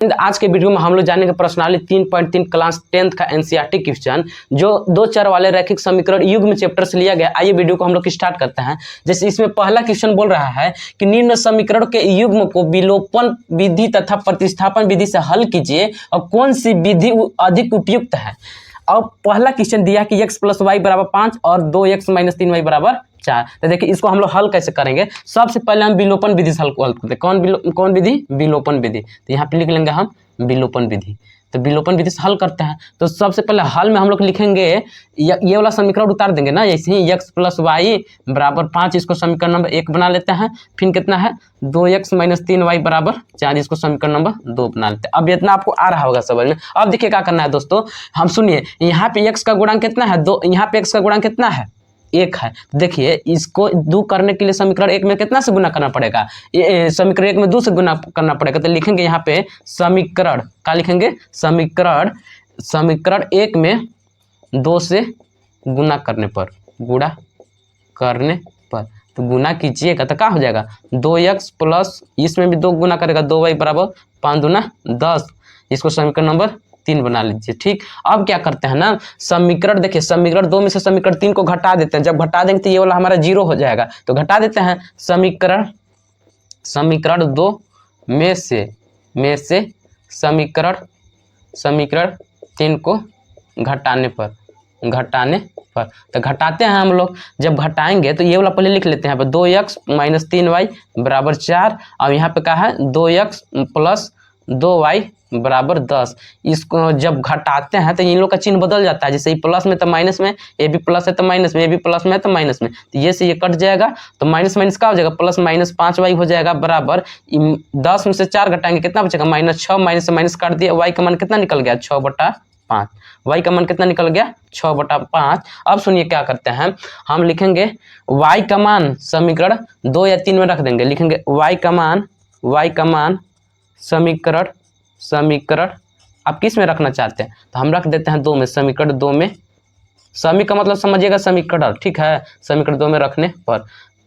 आज के वीडियो में हम लोग जानेंगे प्रश्नावली 3.3 क्लास 10th का एनसीईआरटी क्वेश्चन जो दो चर वाले रैखिक समीकरण युग्म चैप्टर से लिया गया। आइए वीडियो को हम लोग स्टार्ट करते हैं। जैसे इसमें पहला क्वेश्चन बोल रहा है कि निम्न समीकरण के युग्म को विलोपन विधि तथा प्रतिस्थापन विधि से हल कीजिए और कौन सी विधि अधिक उपयुक्त है। और पहला क्वेश्चन दिया कि x + y = 5 और 2x - 3y = 4। तो देखिए इसको हम लोग हल कैसे करेंगे। सबसे पहले हम विलोपन विधि से हल करते हैं। कौन विधि? विलोपन विधि। तो यहाँ पे लिख लेंगे हम विलोपन विधि। तो विलोपन विधि से हल करते हैं। तो सबसे पहले हल में हम लोग लिखेंगे ये वाला समीकरण उतार देंगे ना, ऐसे ही x + y = 5, इसको समीकरण नंबर 1 बना लेते हैं। फिर कितना है 2x - 3y = 4, इसको समीकरण नंबर 2 बना लेते हैं। अब इतना आपको आ रहा होगा समझ में। अब देखिए क्या करना है दोस्तों, हम सुनिए यहाँ पे x का गुणांक कितना है 2, यहाँ पे x का गुणांक कितना है 1 है। देखिए इसको 2 करने के लिए समीकरण 1 में कितना से गुना करना पड़ेगा, समीकरण 1 में 2 से गुना करना पड़ेगा। तो लिखेंगे यहाँ पे समीकरण, क्या लिखेंगे समीकरण 1 में 2 से गुना करने पर, तो गुना कीजिएगा तो क्या हो जाएगा 2x प्लस इसमें भी 2 गुना करेगा 2y = 5 दूना 10, इसको समीकरण नंबर 3 बना लीजिए। ठीक, अब क्या करते हैं ना, समीकरण देखिए समीकरण 2 में से समीकरण 3 को घटा देते हैं। जब घटा देंगे तो ये वाला हमारा 0 हो जाएगा, तो घटा देते हैं। समीकरण 2 में से समीकरण 3 को घटाने पर तो घटाते हैं हम लोग। जब घटाएंगे तो ये वाला पहले लिख लेते हैं यहाँ पे 2x - 3y = 4। और यहाँ पे क्या है 2x + 2y = 10। इसको जब घटाते हैं तो इन लोग का चिन्ह बदल जाता है। जैसे ये प्लस में तो माइनस में, ये भी प्लस है तो माइनस में, ये भी प्लस में है तो माइनस में, तो ये से ये कट जाएगा तो माइनस माइनस क्या हो जाएगा प्लस माइनस 5y हो जाएगा बराबर 10 में से 4 घटाएंगे कितना बचेगा -6, माइनस से माइनस काट दिया, y का मान कितना निकल गया 6/5। y का मान कितना निकल गया 6/5। अब सुनिए क्या करते हैं, हम लिखेंगे y का मान समीकरण 2 या 3 में रख देंगे। लिखेंगे y का मान समीकरण आप किस में रखना चाहते हैं तो हम रख देते हैं 2 में। समीकरण 2 में, समी का मतलब समझिएगा समीकरण, ठीक है। समीकरण 2 में रखने पर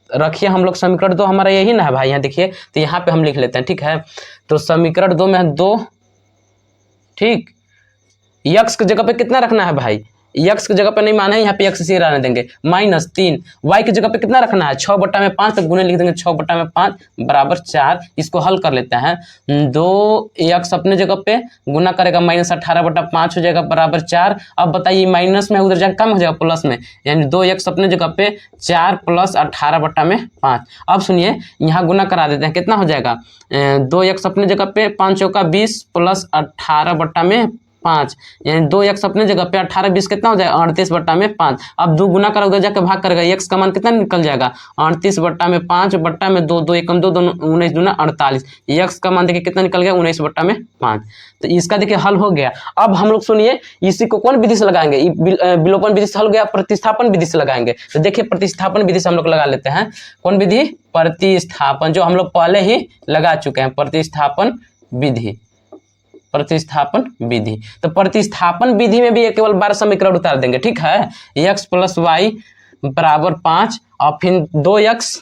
रखिए हम लोग समीकरण 2 हमारा यही ना है भाई, यहाँ देखिए तो यहाँ पे हम लिख लेते हैं, ठीक है। तो समीकरण 2 में है 2, ठीक। x की जगह पे कितना रखना है भाई, x की जगह पे नहीं माने यहाँ पे x से रहने देंगे -3। y की जगह पे कितना रखना है 6/5, तो गुणे लिख देंगे 6/5 = 4। इसको हल कर लेते हैं। 2x अपने जगह पे गुना करेगा -18/5 हो जाएगा बराबर 4। अब बताइए माइनस में उधर जाकर कम हो जाएगा प्लस में, यानी 2x अपने जगह पे 4 + 18/5। अब सुनिए यहाँ गुना करा देते हैं, कितना हो जाएगा 2x अपने जगह पे 5 चौका 20 + 18/5, यानी 2x अपने जगह पे 18 20 कितना हो जाएगा 38/5। अब 2 गुना कर उधर जाकर भाग करेगा, x का मान कितना निकल जाएगा 38/5 2 2 एकम 2 दोनों 19 दूना 48, x का मान देखिए कितना निकल गया 19/5। तो इसका देखिए हल हो गया। अब हम लोग सुनिए इसी को कौन विधि से लगाएंगे, विलोपन विधि से हल गया, प्रतिस्थापन विधि से लगाएंगे। तो देखिए प्रतिस्थापन विधि से हम लोग लगा लेते हैं। कौन विधि? प्रतिस्थापन, जो हम लोग पहले ही लगा चुके हैं, प्रतिस्थापन विधि। तो प्रतिस्थापन विधि में भी केवल 12 समीकरण उतार देंगे, ठीक है। x + y = 5 और फिर 2x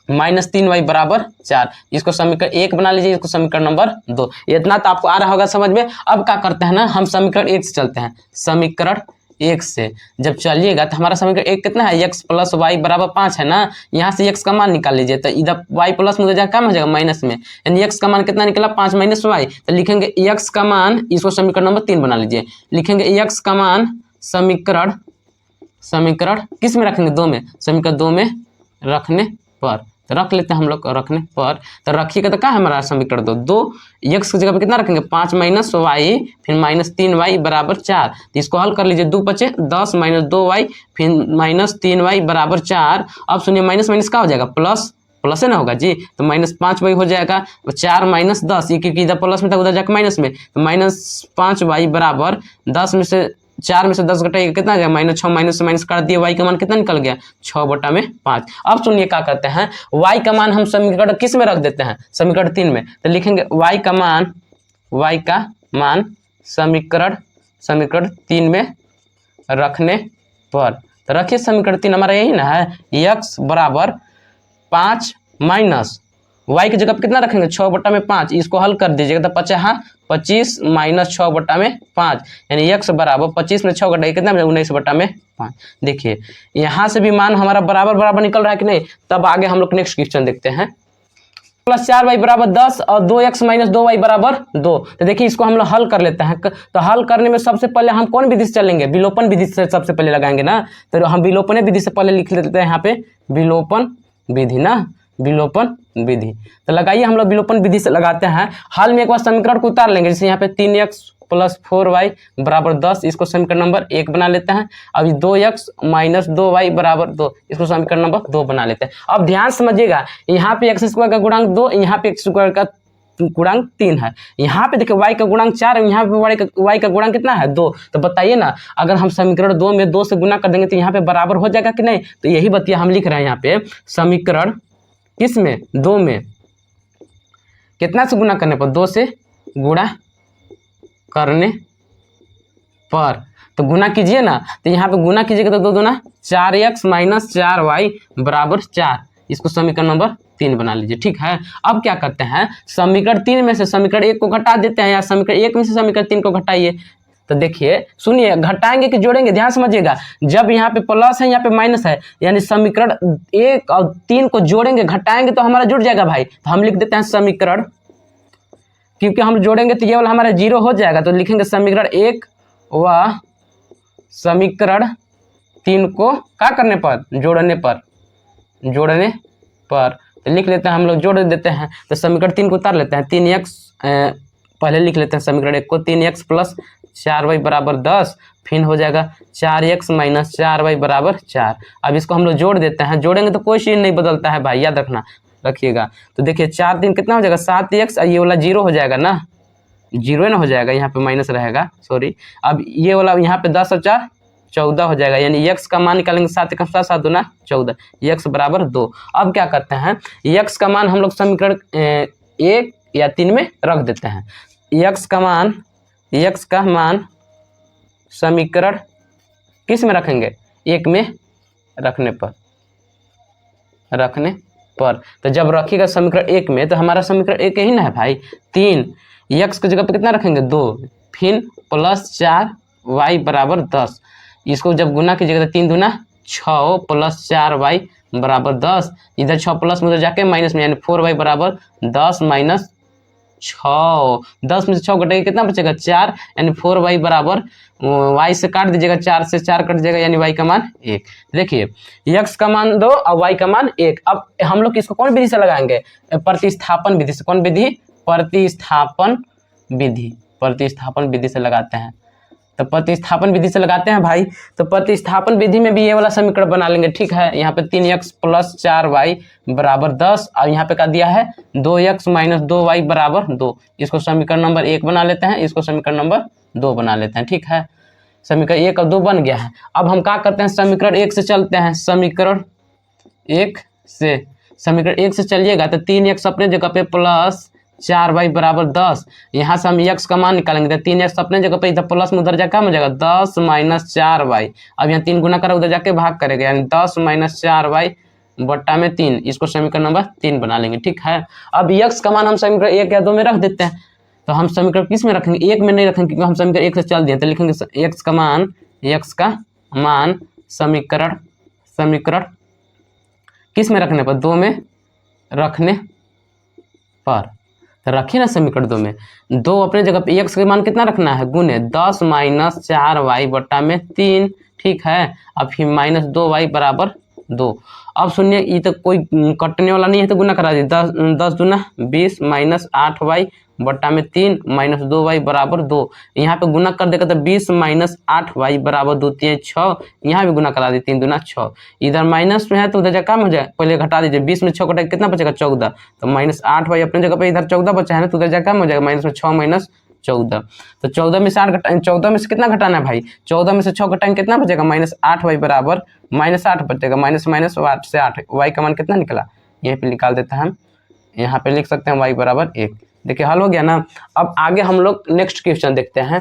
- 3y = 4, इसको समीकरण 1 बना लीजिए, इसको समीकरण नंबर 2। इतना तो आपको आ रहा होगा समझ में। अब क्या करते हैं ना, हम समीकरण 1 से चलते हैं। समीकरण 1 से जब चलिएगा तो हमारा समीकरण 1 कितना है x + y = 5 है ना। यहाँ से x का मान निकाल लीजिए, तो इधर y प्लस में जाकर कम हो जाएगा माइनस में, यानी x का मान कितना निकला 5 - y। तो लिखेंगे x का मान, इसको समीकरण नंबर 3 बना लीजिए। लिखेंगे x का मान समीकरण किस में रखेंगे 2 में, समीकरण 2 में रखने पर, तो रख लेते हैं हम लोग रखने पर। तो रखिएगा तो क्या है हमारा समीकरण 2 x की जगह पे कितना रखेंगे 5 - y फिर -3y = 4। तो इसको हल कर लीजिए, 2 बचे 10 - 2y फिर -3y = 4। अब सुनिए माइनस माइनस क्या हो जाएगा प्लस है ना होगा जी, तो -5y हो जाएगा 4 - 10, क्योंकि इधर प्लस में था उधर जाकर माइनस में, तो -5y = 10 में से 4 में से 10 घटाइएगा कितना आ गया -6, माइनस से माइनस काट दिया, y का मान कितना निकल गया 6/5। अब सुनिए क्या करते हैं, y का मान हम समीकरण किस में रख देते हैं, समीकरण 3 में। तो लिखेंगे y का मान समीकरण 3 में रखने पर। तो रखिए समीकरण 3 हमारा यही ना है, x = 5 - y की जगह पे कितना रखेंगे 6/5, इसको हल कर दीजिएगा तो 25 माइनस 6/5 यानी x बराबर 25 में 6 घटाइए कितना 19/5। देखिए यहाँ से भी मान हमारा बराबर बराबर निकल रहा है कि नहीं। तब आगे हम लोग नेक्स्ट क्वेश्चन देखते हैं। +4y बराबर 10 और 2x माइनस 2y बराबर 2। तो देखिए इसको हम लोग हल कर लेते हैं। तो हल करने में सबसे पहले हम कौन विधि से चलेंगे, विलोपन विधि से सबसे पहले लगाएंगे ना। तो हम विलोपन विधि से पहले लिख लेते हैं यहाँ पे विलोपन विधि ना, विलोपन विधि। तो लगाइए हम लोग विलोपन विधि से लगाते हैं। हल में एक बार समीकरण को उतार लेंगे। जैसे यहाँ पे 3x + 4y बराबर 10, इसको समीकरण नंबर 1 बना लेते हैं। अभी 2x माइनस 2y बराबर 2, इसको समीकरण नंबर 2 बना लेते हैं। अब ध्यान समझिएगा, यहाँ पे x² का गुणांक 2, यहाँ पे x² का गुणांक 3 है। यहाँ पे देखिए y का गुणांक 4 है, यहाँ पे y का गुणांक कितना है 2। तो बताइए ना, अगर हम समीकरण 2 में 2 से गुना कर देंगे तो यहाँ पे बराबर हो जाएगा कि नहीं। तो यही बतिया हम लिख रहे हैं यहाँ पे। समीकरण किस में 2 में कितना से गुना करने पर, 2 से गुणा करने पर। तो गुना कीजिए ना, तो यहाँ पे गुना कीजिएगा तो 2 दूना 4x माइनस 4y बराबर 4, इसको समीकरण नंबर 3 बना लीजिए। ठीक है। अब क्या करते हैं, समीकरण 3 में से समीकरण 1 को घटा देते हैं, या समीकरण 1 में से समीकरण 3 को घटाइए। तो देखिए सुनिए, घटाएंगे कि जोड़ेंगे, ध्यान समझिएगा। जब यहाँ पे प्लस है यहाँ पे माइनस है, यानी समीकरण 1 और 3 को जोड़ेंगे घटाएंगे तो हमारा जुड़ जाएगा भाई। तो हम लिख देते हैं समीकरण, क्योंकि हम जोड़ेंगे तो ये वाला हमारा 0 हो जाएगा। तो लिखेंगे समीकरण 1 व समीकरण 3 को क्या करने पर, जोड़ने पर। तो लिख लेते हैं हम लोग, जोड़ देते हैं। तो समीकरण 3 को उतार लेते हैं। 3x पहले लिख लेते हैं समीकरण 1 को, 3x + 4y बराबर 10, फिर हो जाएगा 4x माइनस 4y बराबर 4। अब इसको हम लोग जोड़ देते हैं। जोड़ेंगे तो कोई चीज़ नहीं बदलता है भाई, याद रखिएगा। तो देखिए 4 3 कितना हो जाएगा 7x, ये वाला 0 हो जाएगा ना, 0 ना हो जाएगा, यहाँ पे माइनस रहेगा, सॉरी। अब ये वाला यहाँ पे 10 और 4 14 हो जाएगा, यानी x का मान निकालेंगे 7 × 7 7 दूना 14, x बराबर 2। अब क्या करते हैं, x का मान हम लोग समीकरण 1 या 3 में रख देते हैं। x का मान समीकरण किस में रखेंगे, 1 में रखने पर। तो जब रखिएगा समीकरण 1 में, तो हमारा समीकरण 1 ही ना है भाई। 3 x की जगह पे कितना रखेंगे 2, फिर +4y बराबर 10, इसको जब गुना कीजिएगा तो 3 दूना 6 + 4y बराबर 10, इधर 6 प्लस में उधर जाके माइनस में, यानी 4y बराबर 10 माइनस 6। 10 में से 6 घटेगा कितना बचेगा 4, यानी 4y बराबर, y से काट दीजिएगा, 4 से 4 कट जाएगा, यानी y का मान 1। देखिए x का मान 2 और y का मान 1। अब हम लोग इसको कौन विधि से लगाएंगे, प्रतिस्थापन विधि से। कौन विधि, प्रतिस्थापन विधि से लगाते हैं। तो प्रतिस्थापन विधि से लगाते हैं भाई। तो प्रतिस्थापन विधि में भी ये वाला समीकरण बना लेंगे। ठीक है। यहाँ पे 3x + 4y बराबर 10, और यहाँ पे क्या दिया है 2x माइनस 2y बराबर 2, इसको समीकरण नंबर 1 बना लेते हैं, इसको समीकरण नंबर 2 बना लेते हैं। ठीक है। समीकरण 1 और 2 बन गया है। अब हम क्या करते हैं, समीकरण 1 से चलते हैं। समीकरण 1 से चलिएगा तो 3x अपने जगह पे + 4y बराबर 10, यहाँ से हम x का मान निकालेंगे। तो 3x अपने जगह पे, इधर प्लस में उधर जाकर हो जाएगा 10 माइनस 4y। अब यहाँ 3 गुना करा, उधर जाके भाग करेगा, यानी 10 माइनस 4y बट्टा में 3, इसको समीकरण नंबर 3 बना लेंगे। ठीक है। अब x का मान हम समीकरण 1 या 2 में रख देते हैं। तो हम समीकरण किस में रखेंगे, 1 में नहीं रखेंगे, क्योंकि हम समीकरण 1 से चल दिए। तो लिखेंगे x का मान समीकरण किस में रखने पर, 2 में रखने पर। तो रखिए ना समीकरण 2 में, 2 अपने जगह पे, x का मान कितना रखना है, गुने 10 माइनस 4y बट्टा में 3। ठीक है। अब फिर माइनस 2y बराबर 2। अब सुनिए, ये तो कोई कटने वाला नहीं है, तो गुना करा दीजिए। 10 दूना 20 माइनस 8y बट्टा में 3 माइनस 2y बराबर 2। यहाँ पे गुना कर देगा तो 20 माइनस 8y बराबर 2 3 6, यहाँ भी गुना करा दीजिए, 3 दूना 6। इधर माइनस में है तो उधर जा कम हो जाए, पहले घटा दीजिए। 20 में 6 घटाए कितना बचेगा 14, तो माइनस 8y अपने जगह पे, इधर 14 बचा है ना, तो उधर जा कम हो जाएगा, माइनस में 6 माइनस 14। तो 14 में से 8 घटा, 14 में से कितना घटाना है भाई, 14 में से 6 घटाएंगे कितना बचेगा, माइनस 8y बराबर -8 बचेगा, माइनस 8 से 8, y का मान कितना निकला, यहीं पे निकाल देते हैं हम। यहाँ पे लिख सकते हैं y बराबर 1। देखिए हल हो गया ना। अब आगे हम लोग नेक्स्ट क्वेश्चन देखते हैं।